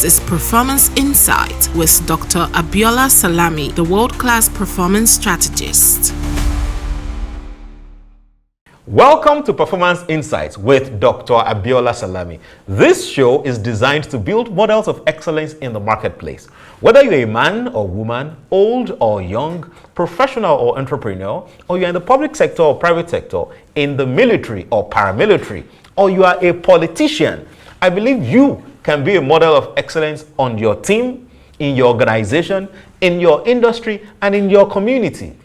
is Performance Insight with Dr. Abiola Salami, the world-class performance strategist. Welcome to Performance Insights with Dr. Abiola Salami. This show is designed to build models of excellence in the marketplace. Whether you're a man or woman, old or young, professional or entrepreneur, or you're in the public sector or private sector, in the military or paramilitary, or you are a politician, I believe you can be a model of excellence on your team, in your organization, in your industry, and in your community.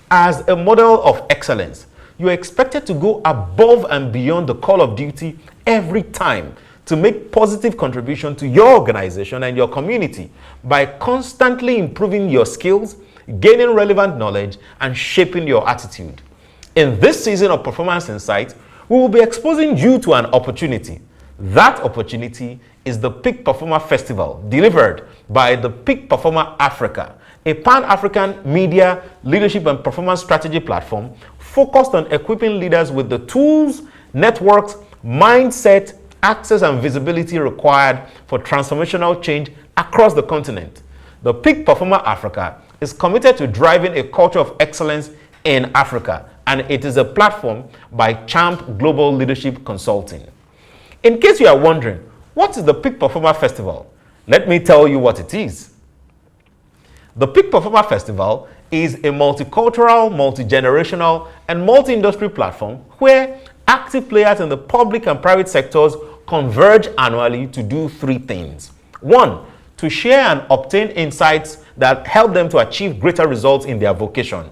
As a model of excellence, you are expected to go above and beyond the call of duty every time to make positive contribution to your organization and your community by constantly improving your skills, gaining relevant knowledge, and shaping your attitude. In this season of Performance Insight, we will be exposing you to an opportunity. That opportunity is the Peak Performer Festival, delivered by the Peak Performer Africa, a Pan-African media, leadership, and performance strategy platform focused on equipping leaders with the tools, networks, mindset, access, and visibility required for transformational change across the continent. The Peak Performer Africa is committed to driving a culture of excellence in Africa, and it is a platform by Champ Global Leadership Consulting. In case you are wondering, what is the Peak Performer Festival? Let me tell you what it is. The Peak Performer Festival is a multicultural, multi-generational, and multi-industry platform where active players in the public and private sectors converge annually to do three things. One, to share and obtain insights that help them to achieve greater results in their vocation.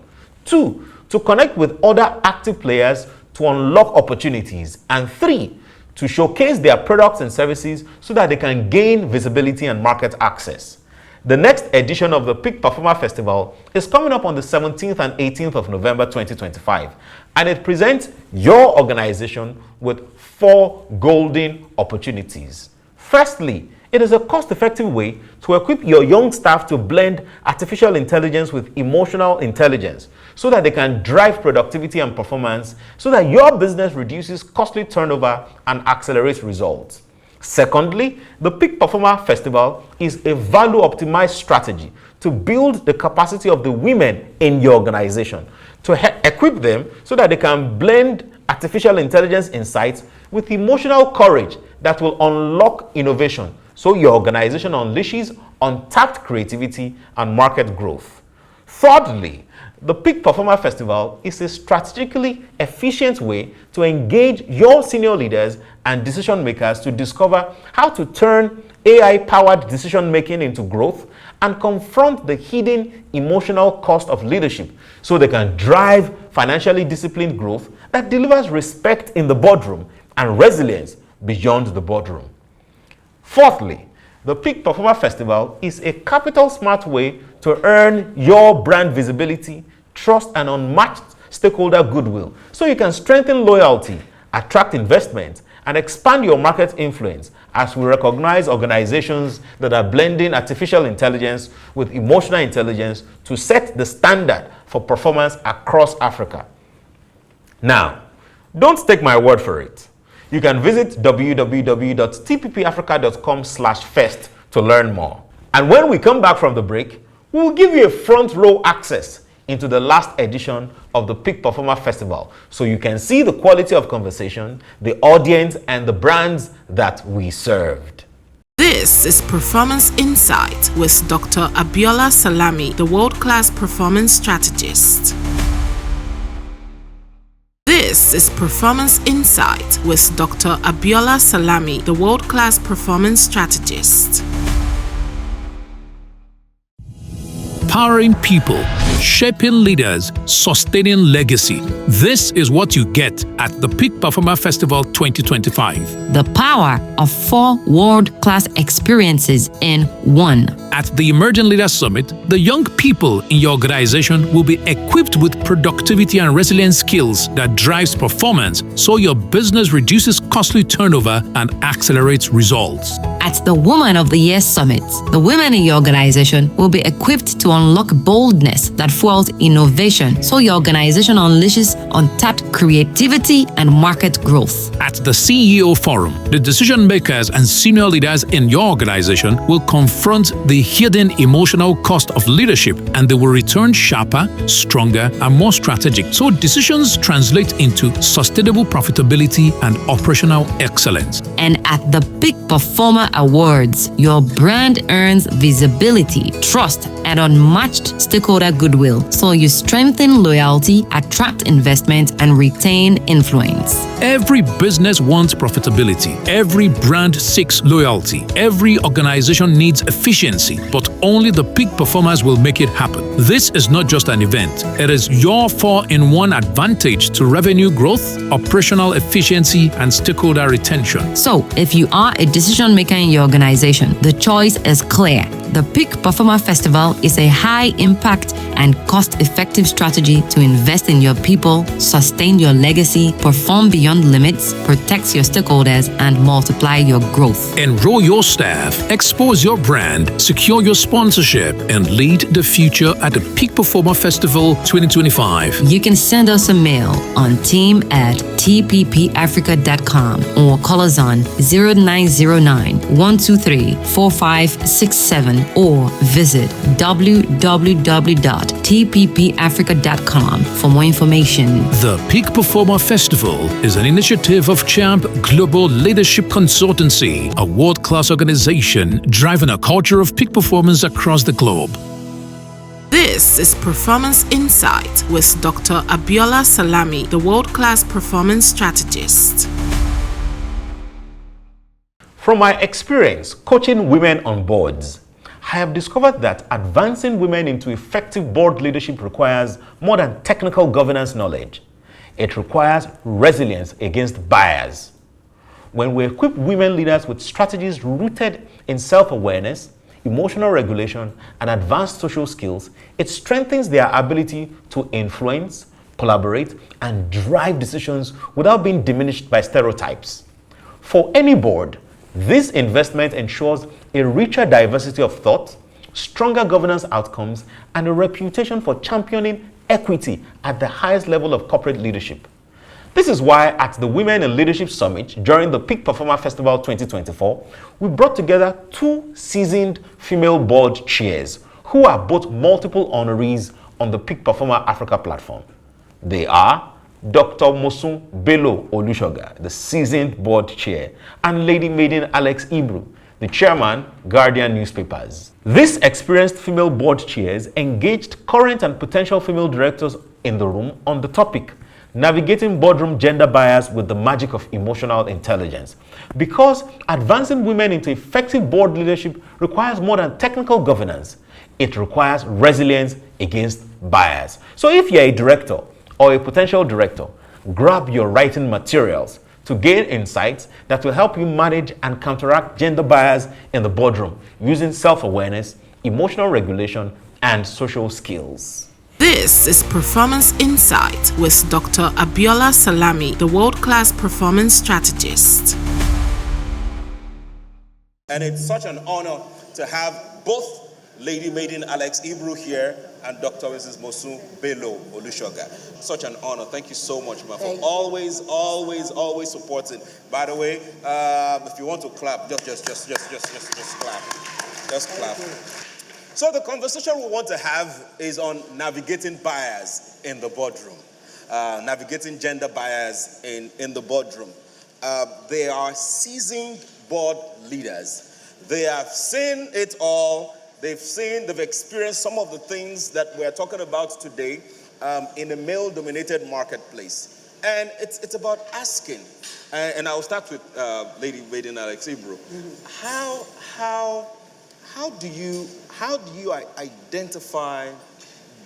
Two, to connect with other active players to unlock opportunities. And three, to showcase their products and services so that they can gain visibility and market access. The next edition of the Peak Performer Festival is coming up on the 17th and 18th of November 2025, and it presents your organization with 4 golden opportunities. Firstly, it is a cost-effective way to equip your young staff to blend artificial intelligence with emotional intelligence so that they can drive productivity and performance so that your business reduces costly turnover and accelerates results. Secondly, the Peak Performer Festival is a value-optimized strategy to build the capacity of the women in your organization, to equip them so that they can blend artificial intelligence insights with emotional courage that will unlock innovation, so your organization unleashes untapped creativity and market growth. Thirdly, the Peak Performer Festival is a strategically efficient way to engage your senior leaders and decision makers to discover how to turn AI-powered decision-making into growth and confront the hidden emotional cost of leadership so they can drive financially disciplined growth that delivers respect in the boardroom and resilience beyond the boardroom. Fourthly, the Peak Performer Festival is a capital-smart way to earn your brand visibility, trust, and unmatched stakeholder goodwill so you can strengthen loyalty, attract investment, and expand your market influence as we recognize organizations that are blending artificial intelligence with emotional intelligence to set the standard for performance across Africa. Now, don't take my word for it. You can visit www.tppafrica.com/fest to learn more. And when we come back from the break, we will give you a front row access into the last edition of the Peak Performer Festival so you can see the quality of conversation, the audience, and the brands that we served. This is Performance Insight with Dr. Abiola Salami, the world-class performance strategist. This is Performance Insight with Dr. Abiola Salami, the world-class performance strategist. Powering people, shaping leaders, sustaining legacy. This is what you get at the Peak Performer Festival 2025. The power of 4 world-class experiences in one. At the Emerging Leaders Summit, the young people in your organization will be equipped with productivity and resilience skills that drives performance so your business reduces costly turnover and accelerates results. At the Woman of the Year Summit, the women in your organization will be equipped to unlock boldness that fuels innovation so your organization unleashes untapped creativity and market growth. At the CEO Forum, the decision makers and senior leaders in your organization will confront the hidden emotional cost of leadership, and they will return sharper, stronger, and more strategic so decisions translate into sustainable profitability and operational excellence. And at the Peak Performer Awards, your brand earns visibility, trust, and unmatched stakeholder goodwill so you strengthen loyalty, attract investment, and retain influence. Every business wants profitability. Every brand seeks loyalty. Every organization needs efficiency, but only the peak performers will make it happen. This is not just an event. It is your 4-in-1 advantage to revenue growth, operational efficiency, and stakeholder retention. So, if you are a decision maker in your organization, the choice is clear. The Peak Performer Festival is a high-impact and cost-effective strategy to invest in your people, sustain your legacy, perform beyond limits, protect your stakeholders, and multiply your growth. Enroll your staff, expose your brand, secure your sponsorship, and lead the future at the Peak Performer Festival 2025. You can send us a mail on team@tppafrica.com or call us on 0909-123-4567 or visit www.tppafrica.com for more information. The Peak Performer Festival is an initiative of Champ Global Leadership Consultancy, a world-class organization driving a culture of peak performance across the globe. This is Performance Insight with Dr. Abiola Salami, the world-class performance strategist. From my experience coaching women on boards, I have discovered that advancing women into effective board leadership requires more than technical governance knowledge. It requires resilience against bias. When we equip women leaders with strategies rooted in self-awareness, emotional regulation, and advanced social skills, it strengthens their ability to influence, collaborate, and drive decisions without being diminished by stereotypes. For any board, this investment ensures a richer diversity of thought, stronger governance outcomes, and a reputation for championing equity at the highest level of corporate leadership. This is why at the Women in Leadership Summit during the Peak Performer Festival 2024, we brought together 2 seasoned female board chairs who are both multiple honorees on the Peak Performer Africa platform. They are Dr. Mosun Belo-Olusoga, the seasoned board chair, and Lady Maiden Alex-Ibru, the chairman, Guardian newspapers. These experienced female board chairs engaged current and potential female directors in the room on the topic, navigating boardroom gender bias with the magic of emotional intelligence. Because advancing women into effective board leadership requires more than technical governance. It requires resilience against bias. So if you're a director or a potential director, grab your writing materials to gain insights that will help you manage and counteract gender bias in the boardroom using self-awareness, emotional regulation, and social skills. This is Performance Insight with Dr. Abiola Salami, the world-class performance strategist. And it's such an honor to have both Lady Maiden Alex-Ibru here and Dr. Mrs. Mosun Belo-Olusoga. Such an honor. Thank you so much, ma, for always supporting. By the way, if you want to clap, just clap. Just clap. So the conversation we want to have is on navigating bias in the boardroom. Navigating gender bias in the boardroom. They are seasoned board leaders. They have seen it all. They've experienced some of the things that we're talking about today in a male-dominated marketplace. And it's about asking, and I'll start with Lady Maiden Alex-Ibru. How do you identify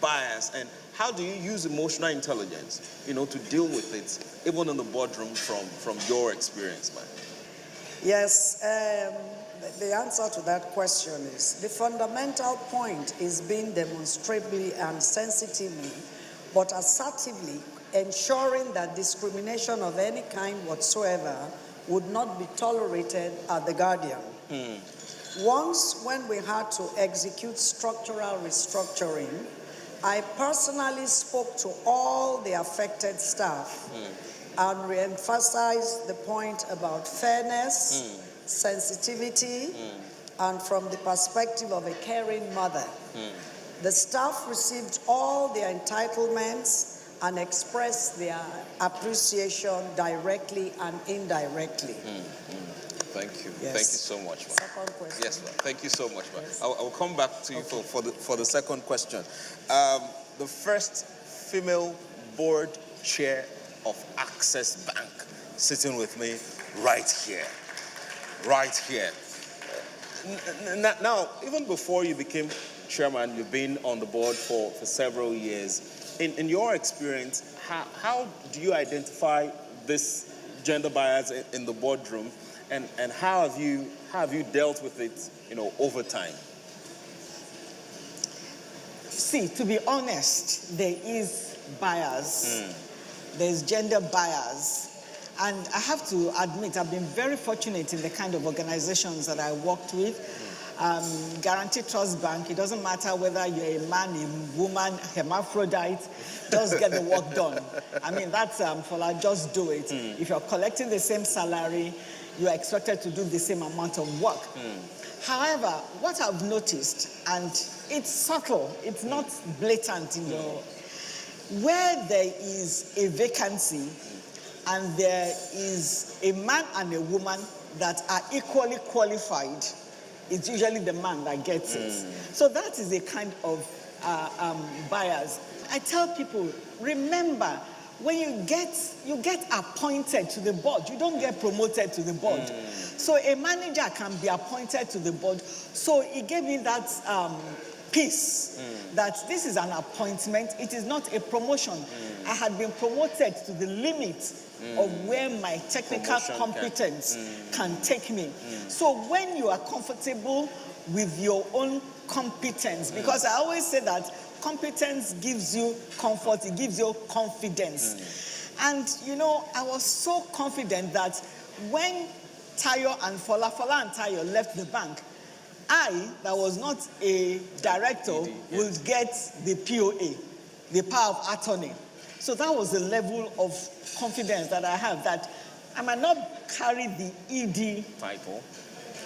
bias, and how do you use emotional intelligence, to deal with it, even in the boardroom from your experience, man? Yes, the answer to that question is the fundamental point is being demonstrably and sensitively, but assertively ensuring that discrimination of any kind whatsoever would not be tolerated at the Guardian. Once, when we had to execute structural restructuring, I personally spoke to all the affected staff and re-emphasized the point about fairness, sensitivity, and from the perspective of a caring mother. The staff received all their entitlements and expressed their appreciation directly and indirectly. Thank you. Yes. Thank you so much, ma'am. Second question. Yes, ma'am. Thank you so much, ma'am. Yes. I'll come back to you for the second question. The first female board chair of Access Bank sitting with me right here. Right here. Now, even before you became chairman, you've been on the board for several years. In your experience, how do you identify this gender bias in the boardroom, and how have you dealt with it, over time? See, to be honest, there is bias. There's gender bias. And I have to admit, I've been very fortunate in the kind of organizations that I worked with. Guaranteed Trust Bank, it doesn't matter whether you're a man, a woman, hermaphrodite, just get the work done. I mean, that's just do it. If you're collecting the same salary, you're expected to do the same amount of work. However, what I've noticed, and it's subtle, it's not blatant in your, where there is a vacancy and there is a man and a woman that are equally qualified, it's usually the man that gets it. So that is a kind of bias. I tell people, remember, when you get appointed to the board, you don't get promoted to the board. So a manager can be appointed to the board. So it gave me that peace that this is an appointment, it is not a promotion. I had been promoted to the limit of where my technical competence can take me. So when you are comfortable with your own competence, because I always say that competence gives you comfort, it gives you confidence. And I was so confident that when Tayo and Fola and Tayo left the bank, I, that was not a director, would get the POA, the power of attorney. So that was the level of confidence that I have, that I might not carry the ED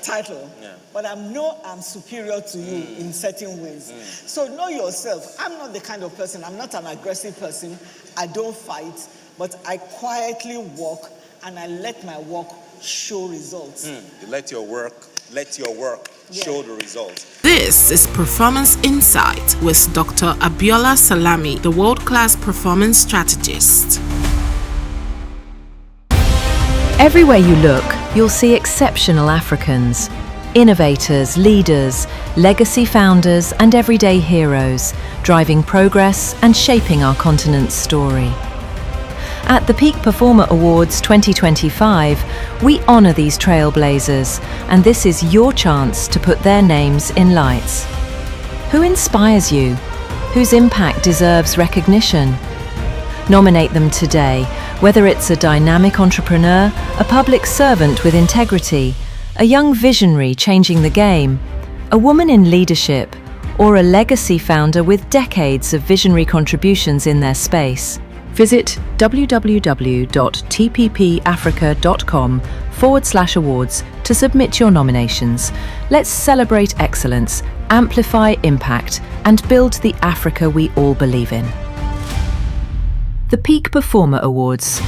title, but I'm superior to you in certain ways. So know yourself. I'm not the kind of person, I'm not an aggressive person. I don't fight, but I quietly work and I let my work show results. You let your work show the results. This is Performance Insight with Dr. Abiola Salami, the world-class performance strategist. Everywhere you look, you'll see exceptional Africans, innovators, leaders, legacy founders, and everyday heroes, driving progress and shaping our continent's story. At the Peak Performer Awards 2025, we honour these trailblazers, and this is your chance to put their names in lights. Who inspires you? Whose impact deserves recognition? Nominate them today, whether it's a dynamic entrepreneur, a public servant with integrity, a young visionary changing the game, a woman in leadership, or a legacy founder with decades of visionary contributions in their space. Visit www.tppafrica.com/awards to submit your nominations. Let's celebrate excellence, amplify impact, and build the Africa we all believe in. The Peak Performer Awards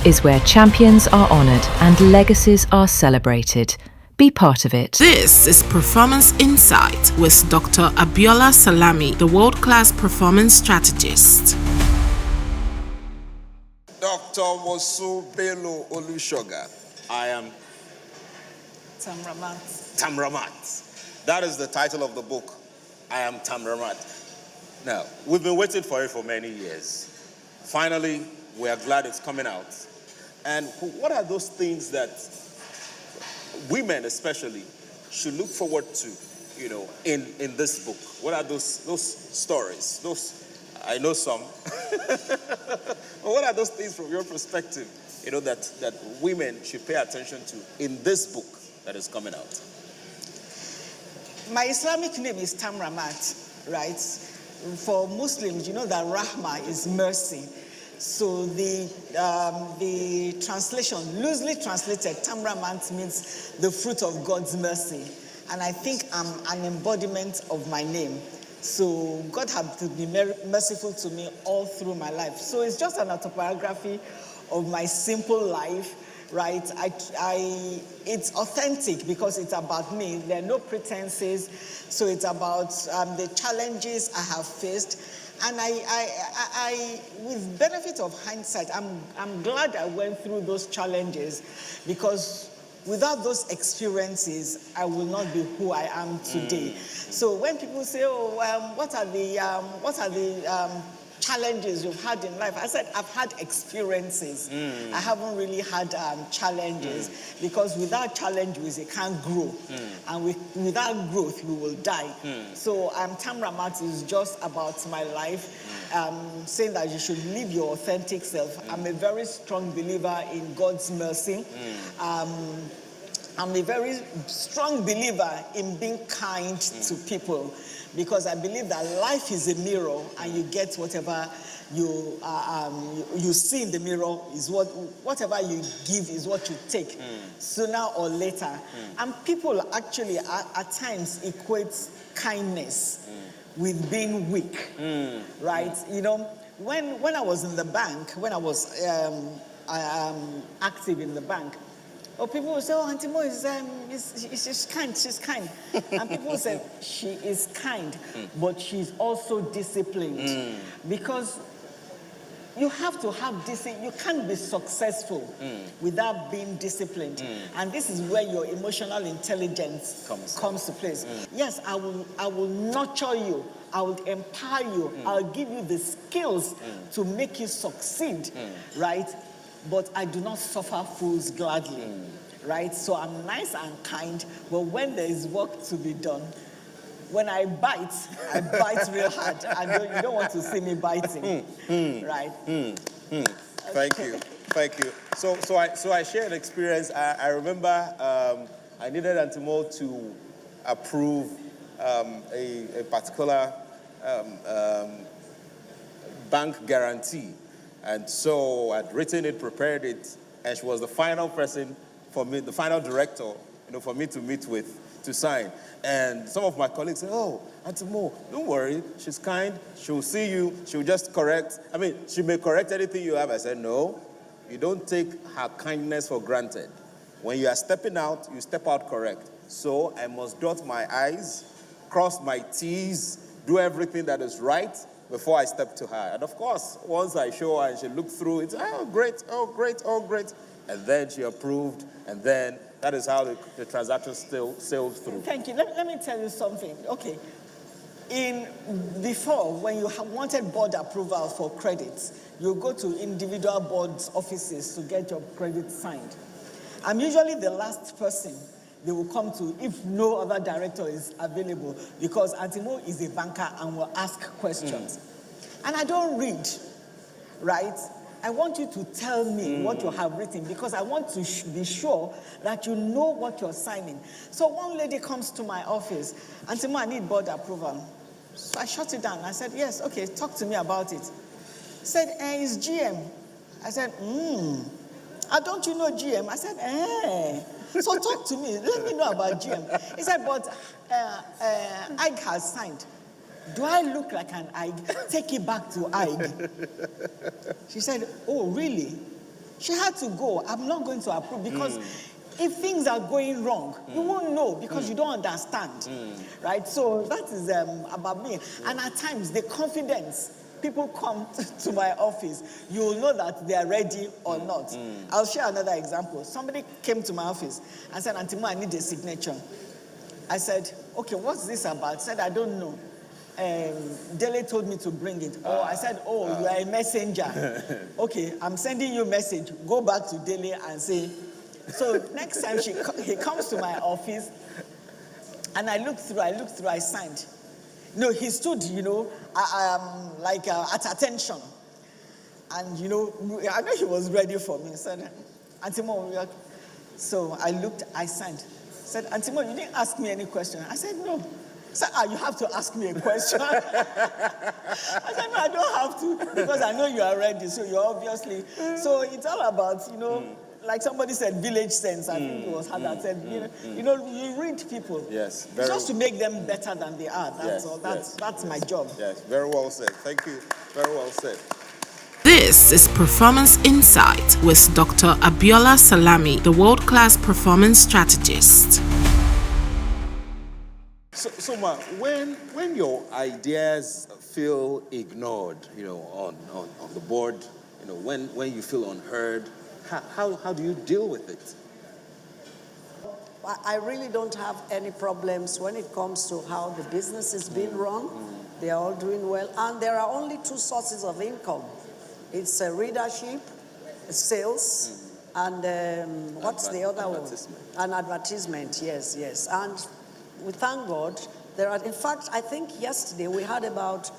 is where champions are honoured and legacies are celebrated. Be part of it. This is Performance Insight with Dr. Abiola Salami, the world-class performance strategist. Dr. Mosun Belo-Olusoga, I am Tamramat. That is the title of the book. I am Tamramat. Now, we've been waiting for it for many years. Finally, we are glad it's coming out. And what are those things that women especially should look forward to, in this book? What are those stories? I know some. But what are those things from your perspective, that women should pay attention to in this book that is coming out? My Islamic name is Tamramat, right? For Muslims, you know that Rahma is mercy. So the translation, loosely translated, Tamramat means the fruit of God's mercy. And I think I'm an embodiment of my name. So God had to be merciful to me all through my life. So it's just an autobiography of my simple life, right? It's authentic because it's about me. There are no pretenses. So it's about the challenges I have faced. And I with benefit of hindsight, I'm glad I went through those challenges, because without those experiences, I will not be who I am today. So when people say, "Oh, what are the challenges you've had in life?" I said, I've had experiences. I haven't really had challenges, because without challenges, you can't grow. And without growth, you will die. So Tamramat is just about my life, saying that you should live your authentic self. I'm a very strong believer in God's mercy. I'm a very strong believer in being kind to people, because I believe that life is a mirror, and you get whatever you see in the mirror is whatever you give is what you take, sooner or later. And people actually at times equate kindness with being weak, right? You know, when I was in the bank, when I was active in the bank, people will say, "Oh, Auntie Mo she's kind, she's kind." And people will say, "She is kind, but she's also disciplined." Because you have to have discipline. You can't be successful without being disciplined. And this is where your emotional intelligence comes to place. Yes, I will nurture you. I will empower you. I'll give you the skills to make you succeed, right? But I do not suffer fools gladly, right? So I'm nice and kind, but when there is work to be done, when I bite real hard. You don't want to see me biting, right? Thank you. So I shared an experience. I remember I needed Auntie Mo to approve a particular bank guarantee. And so I'd written it, prepared it, and she was the final person for me, the final director, for me to meet with, to sign. And some of my colleagues said, "Oh, Auntie Mo, don't worry, she's kind, she'll see you, she'll just correct. She may correct anything you have." I said, "No, you don't take her kindness for granted. When you are stepping out, you step out correct. So I must dot my I's, cross my T's, do everything that is right before I step to her." And of course, once I show her and she looked through it, "Oh, great, oh, great, oh, great." And then she approved, and then that is how the transaction still sails through. Thank you. Let me tell you something. Okay. Before, when you wanted board approval for credits, you go to individual board's offices to get your credit signed. I'm usually the last person they will come to if no other director is available, because Auntie Mo is a banker and will ask questions. And I don't read, right? I want you to tell me what you have written, because I want to be sure that you know what you're signing. So one lady comes to my office, "Auntie Mo, I need board approval." So I shut it down. I said, "Yes, okay, talk to me about it." Said, "It's GM." I said, "Don't you know GM?" I said, "So talk to me. Let me know about GM." He said, "But Ig has signed." "Do I look like an Ig? Take it back to Ig." She said, "Oh, really?" She had to go. "I'm not going to approve, because if things are going wrong, you won't know, because you don't understand." Right? So that is about me. And at times, the confidence, people come to my office, you will know that they are ready or not. I'll share another example. Somebody came to my office and said, "Auntie Mo, I need a signature." I said, "Okay, what's this about?" Said, "I don't know. Dele told me to bring it." I said, "Oh, you are a messenger." "Okay, I'm sending you a message. Go back to Dele and say." So next time he comes to my office, and I looked through, I signed. No, he stood, at attention. And, I know he was ready for me. He said, "Auntie Mo," so I looked, I signed. said, Auntie Mo, you didn't ask me any question. I said, no. He said, you have to ask me a question. I said, no, I don't have to, because I know you are ready, so you're obviously. So it's all about, like somebody said, village sense. I think it was how that said, you read people. Yes. It's just to make them better than they are. That's all. That's my job. Yes, very well said. Thank you. Very well said. This is Performance Insight with Dr. Abiola Salami, the world-class performance strategist. So Ma, when your ideas feel ignored, on the board, when you feel unheard, how do you deal with it? I really don't have any problems when it comes to how the business is being run. They are all doing well, and there are only two sources of income. It's readership, sales, and what's the other one? An advertisement, yes. And we thank God. In fact, I think yesterday we had about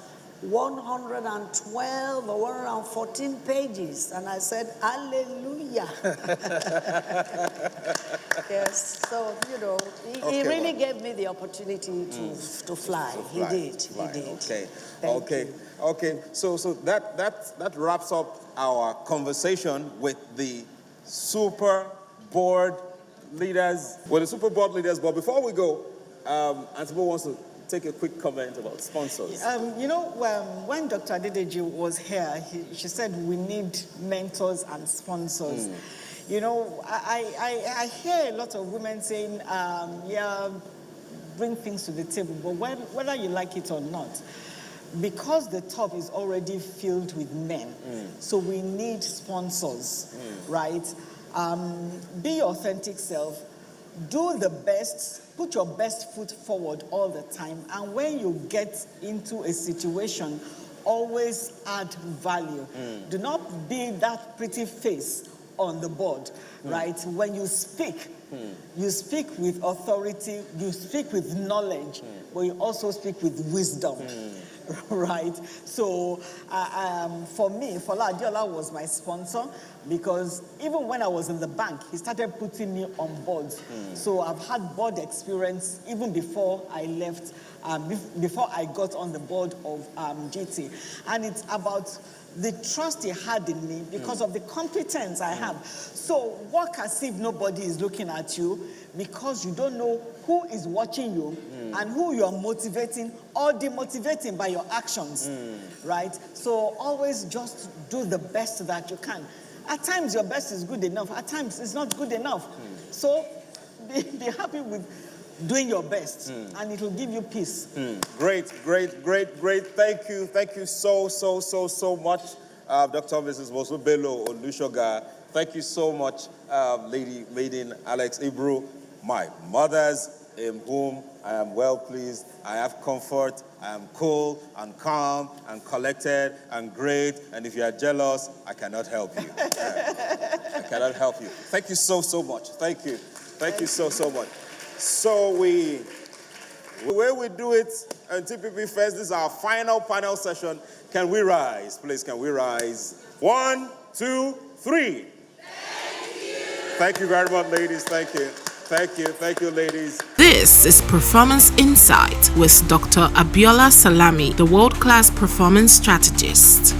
112 or 114 pages, and I said, hallelujah. Yes, so, he really gave me the opportunity to fly. He did. Okay. So that wraps up our conversation with the super board leaders. But before we go, Auntie Mo wants to take a quick comment about sponsors. When Dr. Adedeji was here, she said we need mentors and sponsors. I hear a lot of women saying, bring things to the table, but whether you like it or not, because the top is already filled with men, so we need sponsors, right? Be your authentic self, do the best, put your best foot forward all the time, and when you get into a situation, always add value. Do not be that pretty face on the board, right? When you speak with authority, you speak with knowledge, but you also speak with wisdom. Right? So for me, Fola Adiola was my sponsor, because even when I was in the bank, he started putting me on boards. So I've had board experience even before I left, before I got on the board of GT. And it's about the trust he had in me because of the competence I have. So work as if nobody is looking at you, because you don't know who is watching you and who you are motivating or demotivating by your actions, right? So always just do the best that you can. At times your best is good enough, at times it's not good enough. So be happy with doing your best, and it will give you peace. Great. Thank you so much, Dr. and Mrs. Mosun Belo-Olusoga. Thank you so much, Lady Maiden Alex-Ibru, my mothers, in whom I am well pleased. I have comfort. I am cool and calm and collected and great. And if you are jealous, I cannot help you. I cannot help you. Thank you so much. Thank you so much. So the way we do it on TPP Fest, this is our final panel session. Can we rise? Please, can we rise? 1, 2, 3. Thank you very much, ladies. Thank you, ladies. This is Performance Insight with Dr. Abiola Salami, the world-class performance strategist.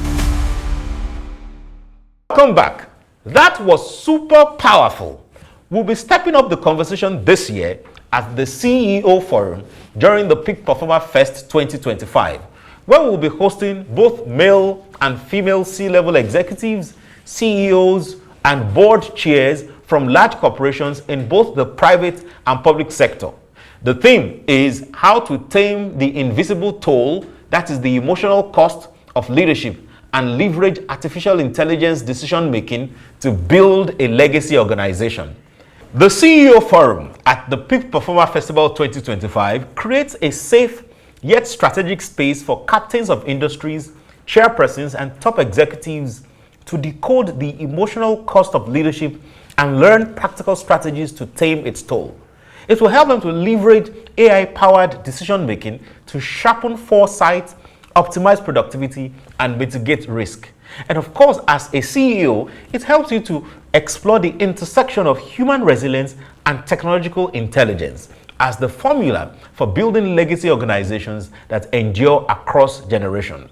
Welcome back. That was super powerful. We'll be stepping up the conversation this year at the CEO Forum during the Peak Performer Fest 2025, where we'll be hosting both male and female C-level executives, CEOs, and board chairs from large corporations in both the private and public sector. The theme is how to tame the invisible toll, that is the emotional cost of leadership, and leverage artificial intelligence decision-making to build a legacy organization. The CEO Forum at the Peak Performer Festival 2025 creates a safe yet strategic space for captains of industries, chairpersons, and top executives to decode the emotional cost of leadership and learn practical strategies to tame its toll. It will help them to leverage AI-powered decision-making to sharpen foresight, optimize productivity, and mitigate risk. And of course, as a CEO, it helps you to explore the intersection of human resilience and technological intelligence as the formula for building legacy organizations that endure across generations.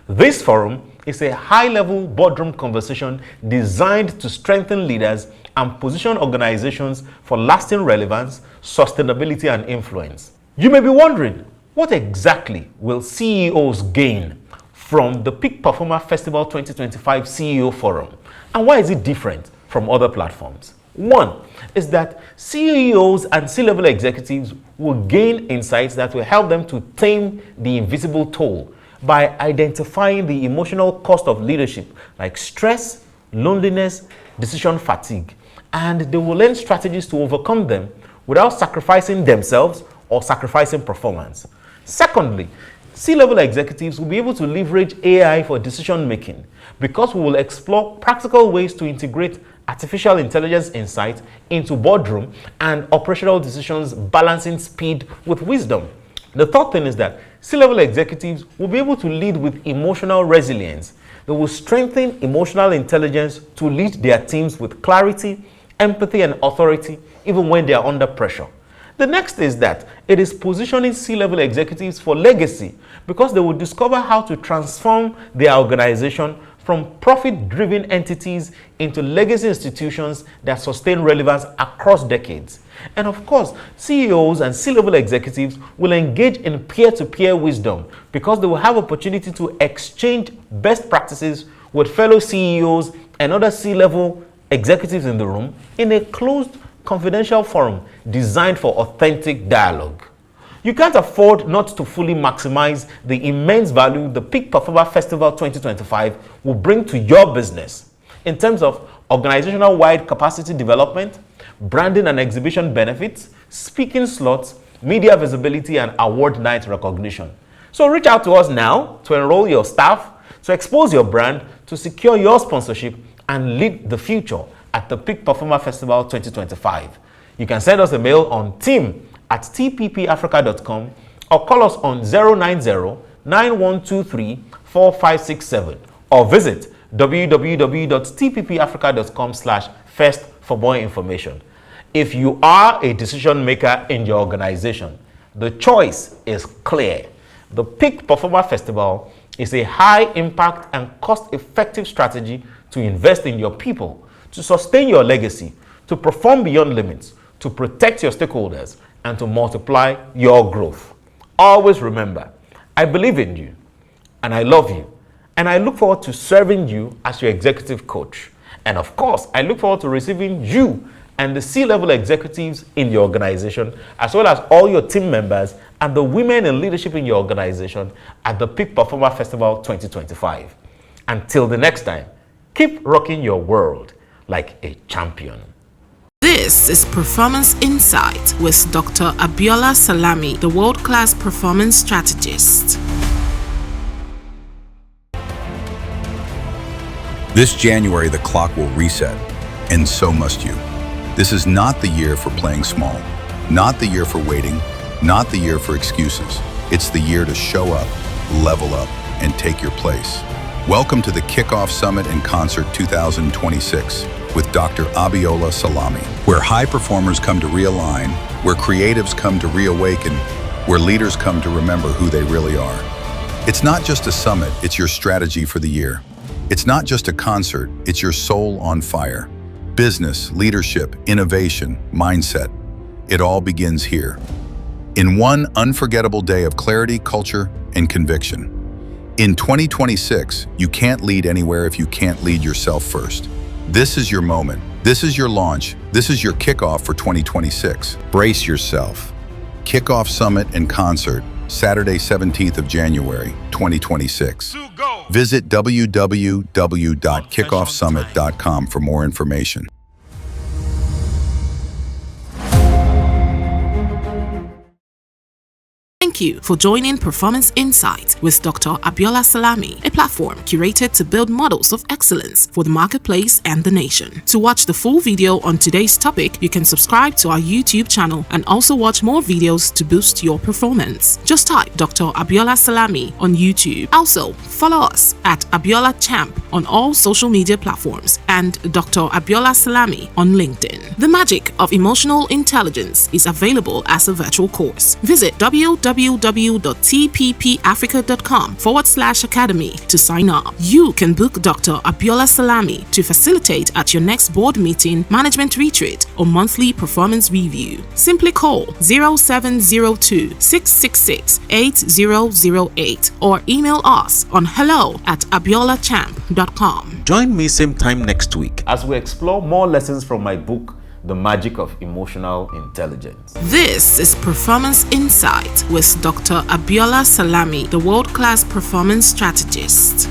This forum is a high-level boardroom conversation designed to strengthen leaders and position organizations for lasting relevance, sustainability, and influence. You may be wondering, what exactly will CEOs gain from the Peak Performer Festival 2025 CEO Forum, and why is it different from other platforms? One is that CEOs and C-level executives will gain insights that will help them to tame the invisible toll by identifying the emotional cost of leadership like stress, loneliness, decision fatigue, and they will learn strategies to overcome them without sacrificing themselves or sacrificing performance. Secondly, C-level executives will be able to leverage AI for decision making because we will explore practical ways to integrate artificial intelligence insight into boardroom and operational decisions, balancing speed with wisdom. The third thing is that C-level executives will be able to lead with emotional resilience. They will strengthen emotional intelligence to lead their teams with clarity, empathy, and authority, even when they are under pressure. The next is that it is positioning C-level executives for legacy because they will discover how to transform their organization from profit-driven entities into legacy institutions that sustain relevance across decades. And of course, CEOs and C-level executives will engage in peer-to-peer wisdom because they will have opportunity to exchange best practices with fellow CEOs and other C-level executives in the room in a closed, confidential forum designed for authentic dialogue. You can't afford not to fully maximize the immense value the Peak Performer Festival 2025 will bring to your business in terms of organizational-wide capacity development, branding and exhibition benefits, speaking slots, media visibility, and award night recognition. So reach out to us now to enroll your staff, to expose your brand, to secure your sponsorship, and lead the future at the Peak Performer Festival 2025. You can send us a mail on team@tppafrica.com or call us on 090-9123-4567 or visit www.tppafrica.com/first for more information. If you are a decision maker in your organization, the choice is clear. The Peak Performer Festival is a high impact and cost-effective strategy to invest in your people, to sustain your legacy, to perform beyond limits, to protect your stakeholders, and to multiply your growth. Always remember, I believe in you, and I love you, and I look forward to serving you as your executive coach. And of course, I look forward to receiving you and the C-level executives in your organization, as well as all your team members and the women in leadership in your organization at the Peak Performer Festival 2025. Until the next time, keep rocking your world like a champion. This is Performance Insight with Dr. Abiola Salami, the world-class performance strategist. This January, the clock will reset, and so must you. This is not the year for playing small, not the year for waiting, not the year for excuses. It's the year to show up, level up, and take your place. Welcome to the Kickoff Summit and Concert 2026 with Dr. Abiola Salami, where high performers come to realign, where creatives come to reawaken, where leaders come to remember who they really are. It's not just a summit, it's your strategy for the year. It's not just a concert, it's your soul on fire. Business, leadership, innovation, mindset. It all begins here. In one unforgettable day of clarity, culture, and conviction. In 2026, you can't lead anywhere if you can't lead yourself first. This is your moment. This is your launch. This is your kickoff for 2026. Brace yourself. Kickoff Summit and Concert, Saturday, 17th of January, 2026. Visit www.kickoffsummit.com for more information. Thank you for joining Performance Insight with Dr. Abiola Salami, a platform curated to build models of excellence for the marketplace and the nation. To watch the full video on today's topic, you can subscribe to our YouTube channel and also watch more videos to boost your performance. Just type Dr. Abiola Salami on YouTube. Also, follow us at Abiola Champ on all social media platforms and Dr. Abiola Salami on LinkedIn. The magic of Emotional Intelligence is available as a virtual course. Visit www.tppafrica.com/academy to sign up. You can book Dr. Abiola Salami to facilitate at your next board meeting, management retreat, or monthly performance review. Simply call 0702-666-8008 or email us on hello@abiolachamp.com. Join me same time next week as we explore more lessons from my book, The Magic of Emotional Intelligence. This is Performance Insight with Dr. Abiola Salami, the world-class performance strategist.